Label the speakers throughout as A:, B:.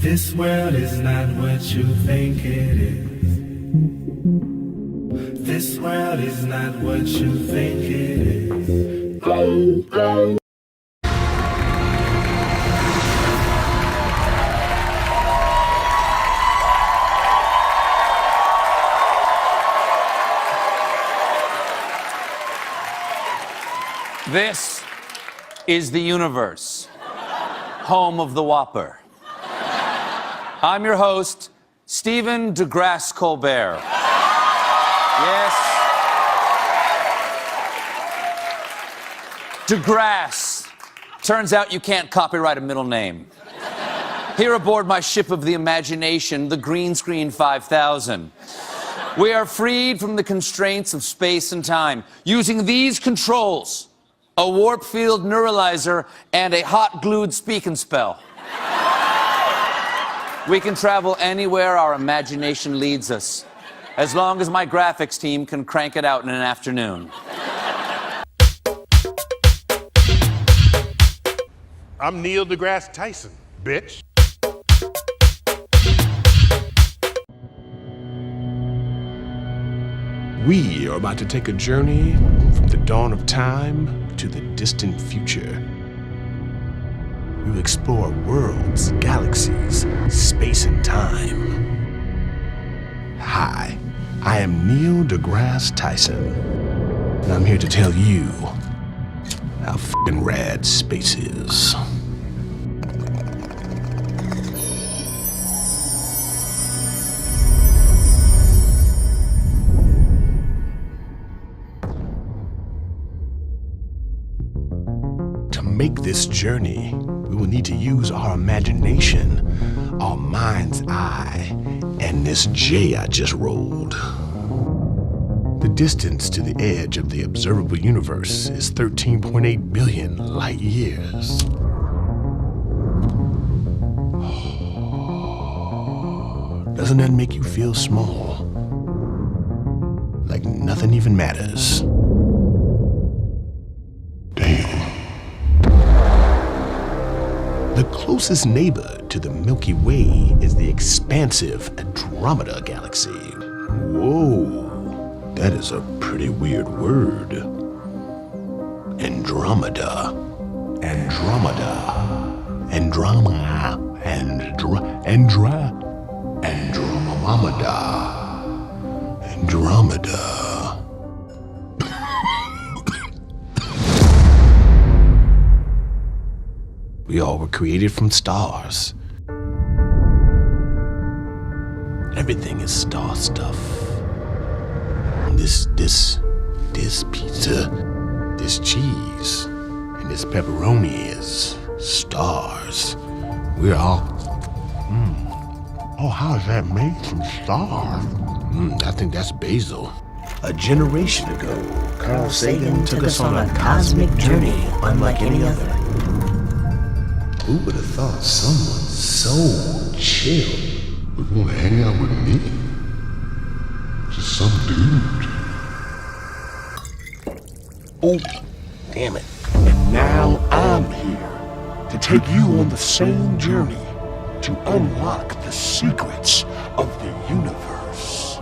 A: This world is not what you think it is. This world is not what you think it is. Oh, oh.
B: This is the universe, home of the Whopper. I'm your host, Stephen deGrasse Colbert. Yes. deGrasse. Turns out you can't copyright a middle name. Here aboard my ship of the imagination, the Green Screen 5000. We are freed from the constraints of space and time using these controls: a warp field neuralizer and a hot glued speak and spell. We can travel anywhere our imagination leads us, as long as my graphics team can crank it out in an afternoon.
C: I'm Neil deGrasse Tyson, bitch.
D: We are about to take a journey from the dawn of time to the distant future. We will explore worlds, galaxies, space, and time. Hi, I am Neil deGrasse Tyson, and I'm here to tell you how f***ing rad space is. To make this journey, we will need to use our imagination, our mind's eye, and this J I just rolled. The distance to the edge of the observable universe is 13.8 billion light years. Doesn't that make you feel small? Like nothing even matters. Damn. The closest neighbor to the Milky Way is the expansive Andromeda Galaxy. Whoa, that is a pretty weird word. Andromeda. Andromeda. Andromeda. Andromeda. Andromeda. We all were created from stars. Everything is star stuff. This pizza, this cheese, and this pepperoni is stars. We're all, Oh, how is that made from stars? I think that's basil. A generation ago,
E: Carl Sagan took us on a cosmic journey unlike any other.
D: Who would have thought someone so chill would want to hang out with me? Just some dude. Oh, damn it. And now I'm here to take you on the same journey to unlock the secrets of the universe.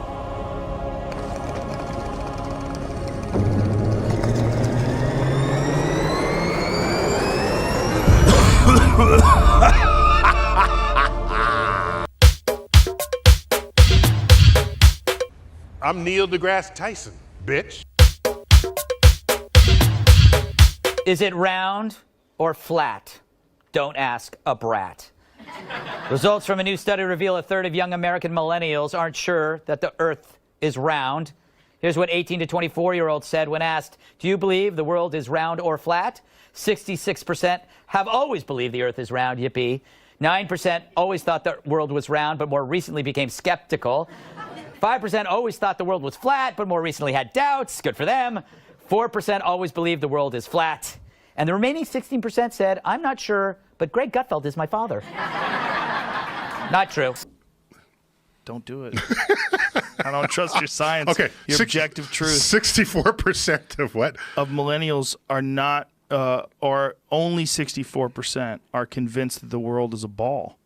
C: I'm Neil deGrasse Tyson, bitch.
F: Is it round or flat? Don't ask a brat. Results from a new study reveal a third of young American millennials aren't sure that the Earth is round. Here's what 18 to 24-year-olds said when asked, do you believe the world is round or flat? 66% have always believed the Earth is round, yippee. 9% always thought the world was round, but more recently became skeptical. 5% always thought the world was flat, but more recently had doubts. Good for them. 4% always believed the world is flat. And the remaining 16% said, I'm not sure, but Greg Gutfeld is my father. Not true.
G: Don't do it. I don't trust your science.
C: Okay.
G: Your objective truth.
C: 64% of what?
G: Of millennials are not, or only 64% are convinced that the world is a ball.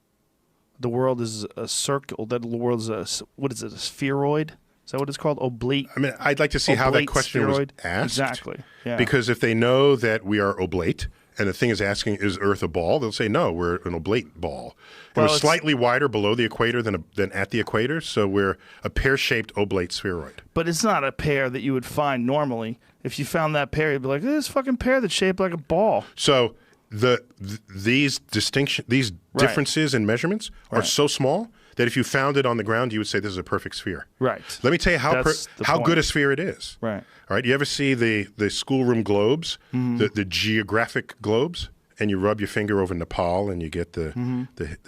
G: The world is a circle. That the world is a, what is it, a spheroid? Is that what it's called? Oblate?
C: I mean, I'd like to see how that
G: Oblate
C: question
G: spheroid?
C: was asked.
G: Exactly. Yeah.
C: Because if they know that we are oblate, and the thing is asking, is Earth a ball? They'll say, no, we're an oblate ball. And
G: Well,
C: we're
G: it's-
C: slightly wider below the equator than at the equator, so we're a pear-shaped oblate spheroid.
G: But it's not a pear that you would find normally. If you found that pear, you'd be like, this fucking pear that's shaped like a ball.
C: So these differences in measurements are so small that if you found it on the ground, you would say this is a perfect sphere.
G: Right.
C: Let me tell you how
G: That's the
C: good
G: point.
C: a sphere it is.
G: Right.
C: All right. You ever see the schoolroom globes, the geographic globes, and you rub your finger over Nepal and you get the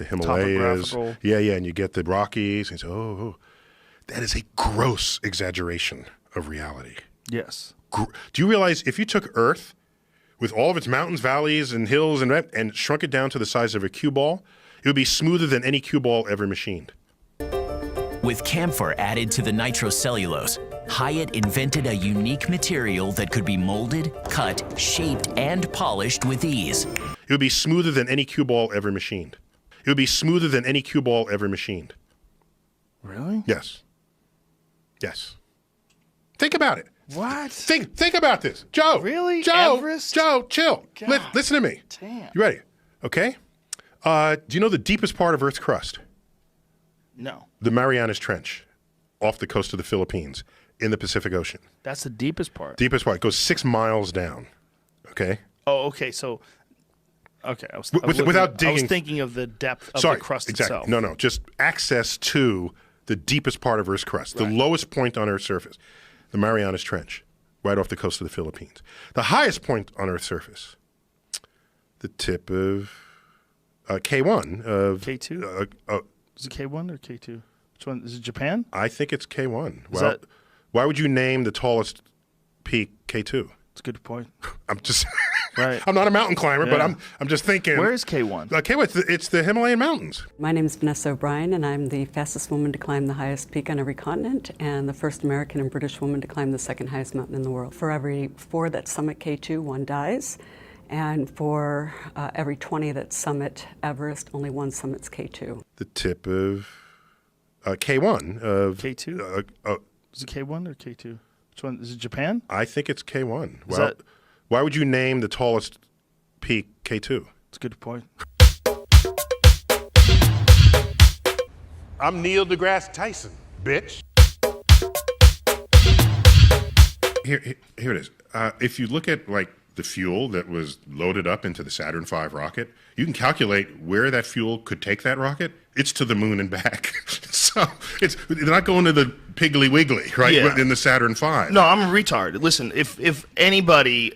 C: Himalayas.
G: Topographical.
C: Yeah, and you get the Rockies, and you say, oh, that is a gross exaggeration of reality.
G: Yes.
C: Do you realize if you took Earth with all of its mountains, valleys, and hills and shrunk it down to the size of a cue ball, it would be smoother than any cue ball ever machined.
H: With camphor added to the nitrocellulose, Hyatt invented a unique material that could be molded, cut, shaped, and polished with ease.
C: It would be smoother than any cue ball ever machined. It would be smoother than any cue ball ever machined.
G: Really?
C: Yes. Yes. Think about it.
G: What?
C: Think about this. Joe.
G: Really?
C: Joe.
G: Everest?
C: Joe, chill.
G: God
C: Listen to me.
G: damn.
C: You ready? Okay. Do you know the deepest part of Earth's crust?
G: No.
C: The Marianas Trench off the coast of the Philippines in the Pacific Ocean.
G: That's the deepest part.
C: Deepest part. It goes 6 miles down. Okay?
G: Oh, okay. So, okay. I was
C: without
G: I was
C: digging-
G: thinking of the depth of
C: Sorry.
G: the crust
C: exactly.
G: itself.
C: No. Just access to the deepest part of Earth's crust, the lowest point on Earth's surface, the Marianas Trench, right off the coast of the Philippines. The highest point on Earth's surface, the tip of K1 of
G: K2? Is it K1 or K2? Which one? Is it Japan?
C: I think it's K1.
G: Is that-
C: Why would you name the tallest peak K2?
G: That's a good point.
C: I'm just
G: Right.
C: I'm not a mountain climber, but
G: Yeah.
C: I'm just thinking.
G: Where is K1?
C: K1, it's the Himalayan mountains.
I: My name is Vanessa O'Brien, and I'm the fastest woman to climb the highest peak on every continent, and the first American and British woman to climb the second highest mountain in the world. For every 4 that summit K2, 1 dies, and for every 20 that summit Everest, only 1 summits K2.
C: The tip of K1 of
G: K2? Is it K1 or K2? Which one? Is it Japan?
C: I think it's K1.
G: Is that-
C: Why would you name the tallest peak K2?
G: That's a good point.
C: I'm Neil deGrasse Tyson, bitch. Here it is. If you look at like the fuel that was loaded up into the Saturn V rocket, you can calculate where that fuel could take that rocket. It's to the moon and back. So they're not going to the Piggly Wiggly, right?
G: Yeah.
C: In the Saturn V.
G: No, I'm a retard. Listen, if anybody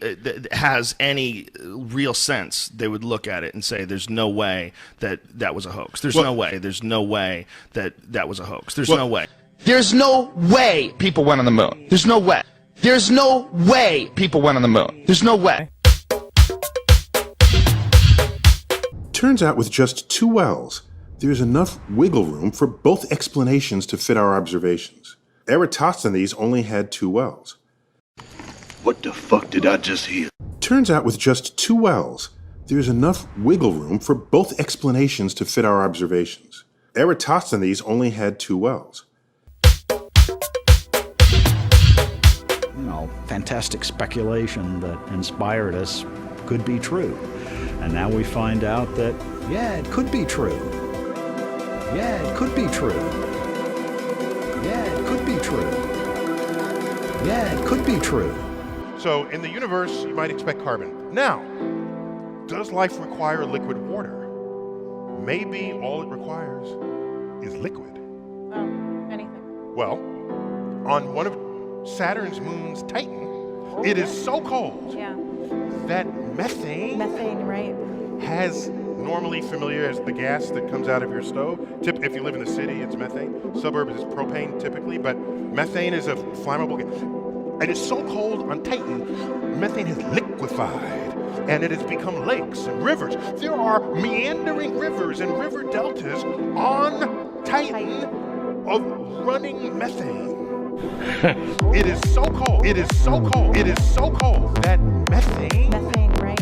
G: has any real sense, they would look at it and say, "There's no way that was a hoax. There's no way. There's no way that was a hoax. There's no way."
J: There's no way people went on the moon. There's no way. There's no way people went on the moon. There's no way.
D: Turns out with just 2 wells, there's enough wiggle room for both explanations to fit our observations. Eratosthenes only had 2 wells.
A: What the fuck did I just hear?
D: Turns out with just 2 wells, there's enough wiggle room for both explanations to fit our observations. Eratosthenes only had 2 wells.
K: Fantastic speculation that inspired us could be true. And now we find out that, yeah, it could be true. Yeah, it could be true. Yeah, it could be true. Yeah, it could be true.
C: So in the universe, you might expect carbon. Now, does life require liquid water? Maybe all it requires is liquid.
L: Oh, anything.
C: Well, on one of Saturn's moons, Titan, it is so cold that methane
L: right?
C: has normally familiar as the gas that comes out of your stove. If you live in the city, it's methane. Suburbs is propane typically, but methane is a flammable gas. And it's so cold on Titan, methane has liquefied, and it has become lakes and rivers. There are meandering rivers and river deltas on Titan of running methane. It is so cold. It is so cold. It is so cold that methane
L: right?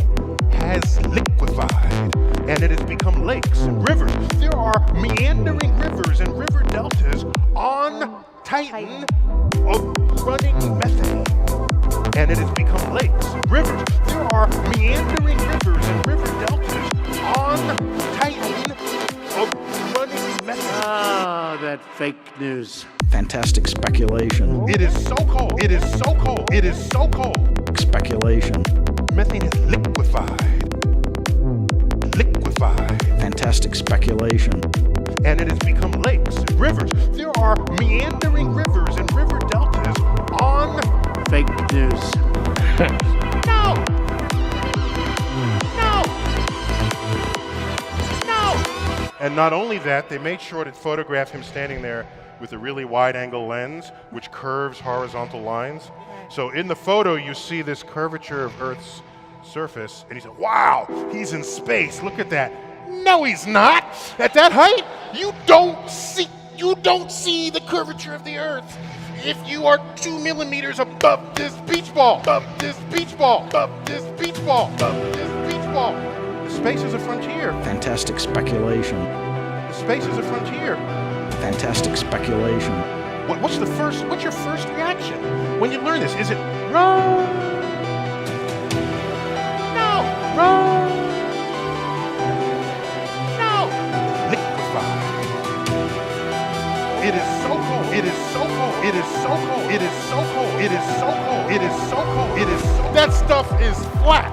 C: has liquefied, and it has become lakes and rivers. There are meandering rivers and river deltas on Titan of running methane, and it has become lakes and rivers. There are meandering rivers and river deltas on Titan of running methane.
M: Ah, that fake news.
K: Fantastic speculation.
C: It is so cold. It is so cold. It is so cold.
K: Speculation.
C: Methane is liquefied. Liquefied.
K: Fantastic speculation.
C: And it has become lakes and rivers. There are meandering rivers and river deltas on
M: fake news.
C: No! No! No! And not only that, they made sure to photograph him standing there with a really wide-angle lens, which curves horizontal lines. So in the photo, you see this curvature of Earth's surface, and he said, wow, he's in space, look at that. No, he's not. At that height, you don't see the curvature of the Earth. If you are 2 millimeters above this beach ball, above this beach ball, above this beach ball, above this beach ball. The space is a frontier.
K: Fantastic speculation.
C: The space is a frontier.
K: Fantastic speculation.
C: What's your first reaction when you learn this? Is it wrong? No, wrong. No, liquefied. It is so cold. It is so cold. It is so cold. It is so cold. It is so cold. It is so cold. It is so. That stuff is flat.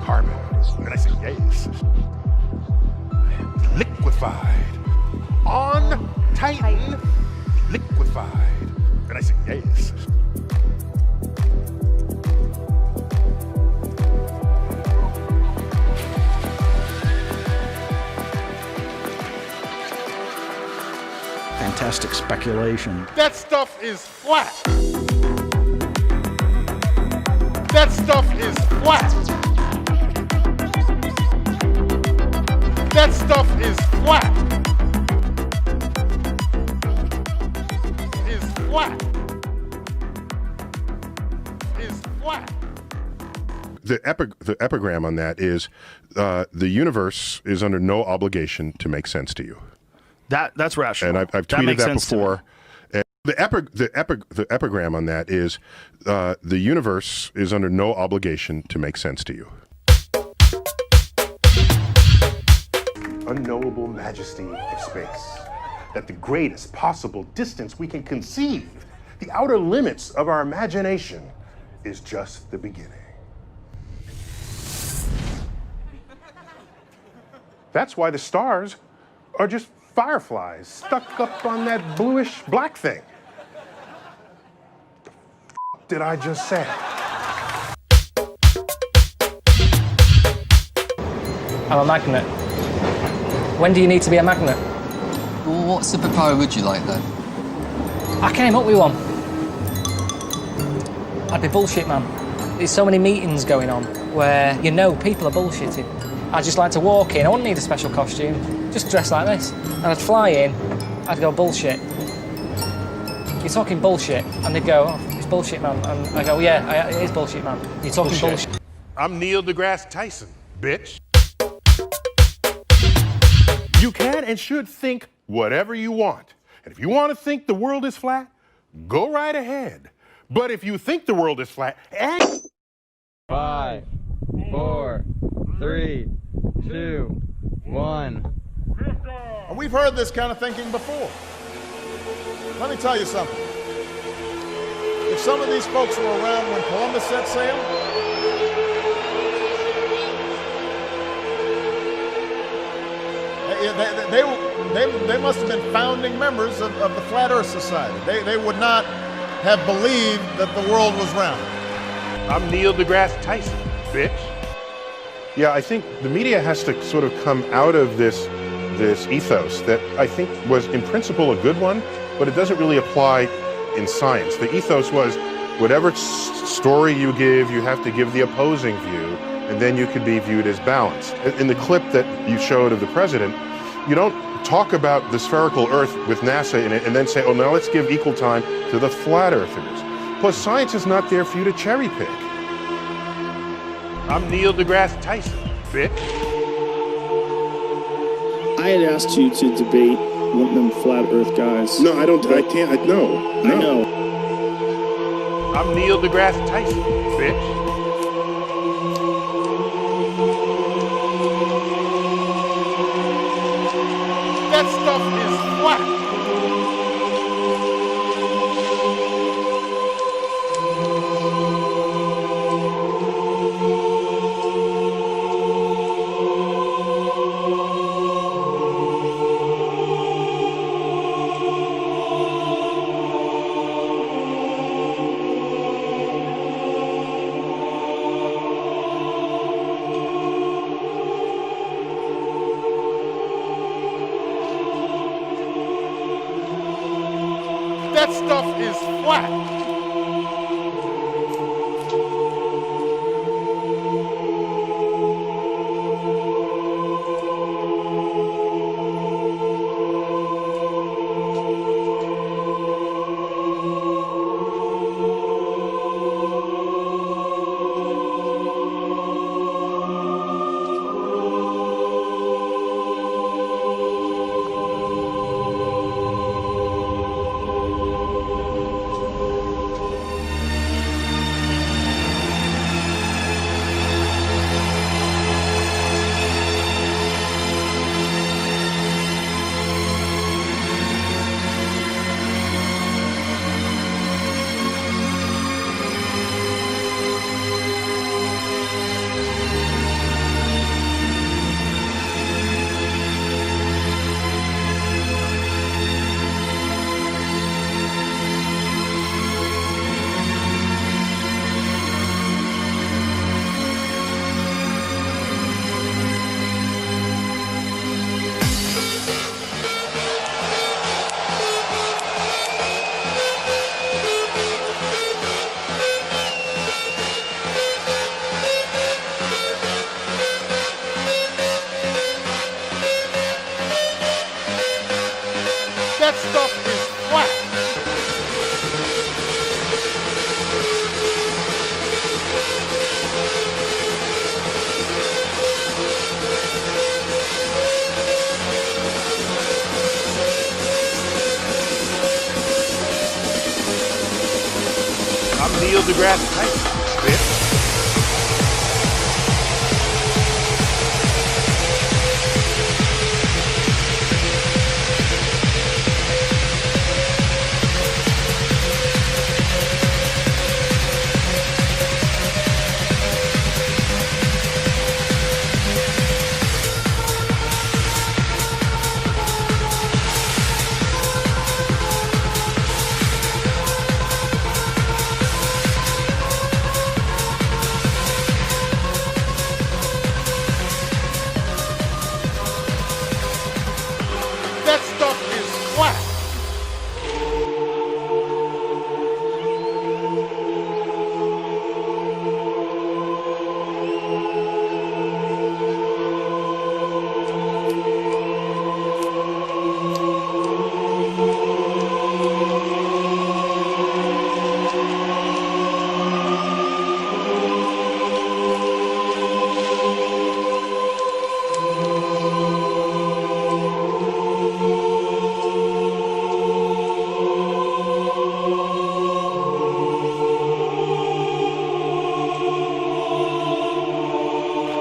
C: Carbon. And I say yes. Liquefied. On Titan, liquefied. And I say yes.
K: Fantastic speculation.
C: That stuff is flat. That stuff is flat. That stuff is flat. Is flat. Is flat. The epigram on that is the universe is under no obligation to make sense to you.
G: That's rational.
C: And I've tweeted that before. And the epigram on that is the universe is under no obligation to make sense to you. Unknowable majesty of space, at the greatest possible distance we can conceive, the outer limits of our imagination is just the beginning. That's why the stars are just fireflies stuck up on that bluish black thing. What did I just say?
N: I'm a magnet. When do you need to be a magnet?
B: Well, what superpower would you like then?
N: I came up with one. I'd be bullshit man. There's so many meetings going on where people are bullshitting. I'd just like to walk in. I wouldn't need a special costume. Just dress like this. And I'd fly in. I'd go, bullshit. You're talking bullshit. And they'd go, oh, it's bullshit man. And I go, yeah, it is bullshit man. You're talking bullshit.
C: I'm Neil deGrasse Tyson, bitch. You can and should think whatever you want. And if you want to think the world is flat, go right ahead. But if you think the world is flat,
O: 5, 4, 3, 2, 1.
P: And we've heard this kind of thinking before. Let me tell you something. If some of these folks were around when Columbus set sail, they must have been founding members of the Flat Earth Society. They would not have believed that the world was round.
C: I'm Neil deGrasse Tyson, bitch. Yeah, I think the media has to sort of come out of this ethos that I think was in principle a good one, but it doesn't really apply in science. The ethos was whatever story you give, you have to give the opposing view, and then you could be viewed as balanced. In the clip that you showed of the president, you don't talk about the spherical Earth with NASA in it and then say, oh, now let's give equal time to the flat earthers. Plus, science is not there for you to cherry pick. I'm Neil deGrasse Tyson, bitch.
Q: I had asked you to debate one of them flat Earth guys.
P: No, I don't. I can't. No.
Q: I know.
C: I'm Neil deGrasse Tyson, bitch. That stuff is flat. That stuff is flat. That stuff is flat. I'm Neil deGrasse Tyson, bitch. That stuff is flat.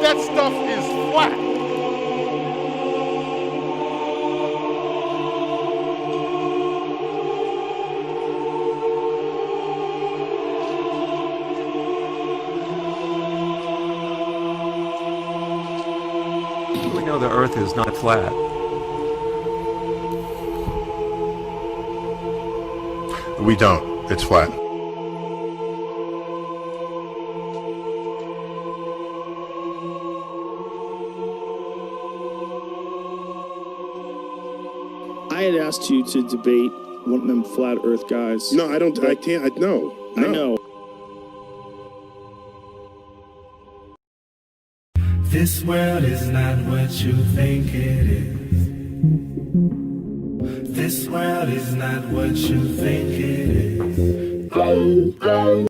C: That stuff is flat.
R: We know the Earth is not flat.
P: We don't. It's flat.
Q: I had asked you to debate one of them flat Earth guys.
P: No, I don't. I can't. No.
Q: I know.
A: This world is not what you think it is. This world is not what you think it is. Oh, oh.